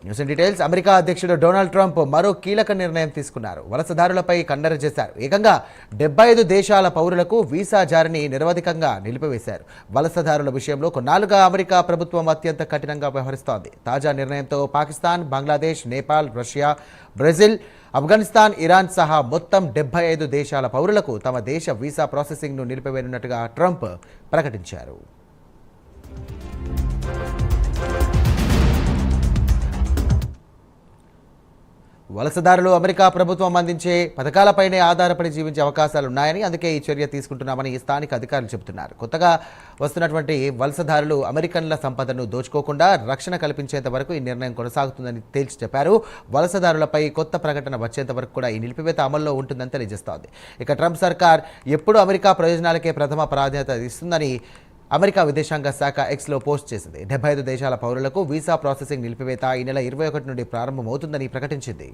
News in details. America అధ్యక్షుడు Donald Trump మరో కీలక నిర్ణయం తీసుకున్నారు. వలసదారులపై కన్నెర చేశారు. ఏకంగా 75 దేశాల పౌరులకు వీసా జారీని నిరవధికంగా నిలిపివేశారు. వలసదారుల విషయంలో కొన్నాళ్లుగా అమెరికా ప్రభుత్వం అత్యంత కఠినంగా వ్యవహరిస్తోంది. తాజా నిర్ణయంతో Pakistan, Bangladesh, Nepal, Russia, Brazil, Afghanistan, Iran సహా మొత్తం 75 దేశాల పౌరులకు తమ దేశ వీసా ప్రాసెసింగ్ను నిలిపివేయనున్నట్టుగా ట్రంప్ ప్రకటించారు. వలసదారులు అమెరికా ప్రభుత్వం అందించే పథకాలపైనే ఆధారపడి జీవించే అవకాశాలున్నాయని, అందుకే ఈ చర్య తీసుకుంటున్నామని స్థానిక అధికారులు చెబుతున్నారు. కొత్తగా వస్తున్నటువంటి వలసదారులు అమెరికన్ల సంపదను దోచుకోకుండా రక్షణ కల్పించేంత వరకు ఈ నిర్ణయం కొనసాగుతుందని తేల్చి చెప్పారు. వలసదారులపై కొత్త ప్రకటన వచ్చేంత వరకు కూడా ఈ నిలిపివేత అమల్లో ఉంటుందని తెలియజేస్తోంది. ఇక ట్రంప్ సర్కార్ ఎప్పుడు అమెరికా ప్రయోజనాలకే ప్రథమ ప్రాధాన్యత ఇస్తుందని అమెరికా విదేశాంగ శాఖ ఎక్స్లో పోస్ట్ చేసింది. 75 దేశాల పౌరులకు వీసా ప్రాసెసింగ్ నిలిపివేత ఈ నెల 21 నుండి ప్రారంభమవుతుందని ప్రకటించింది.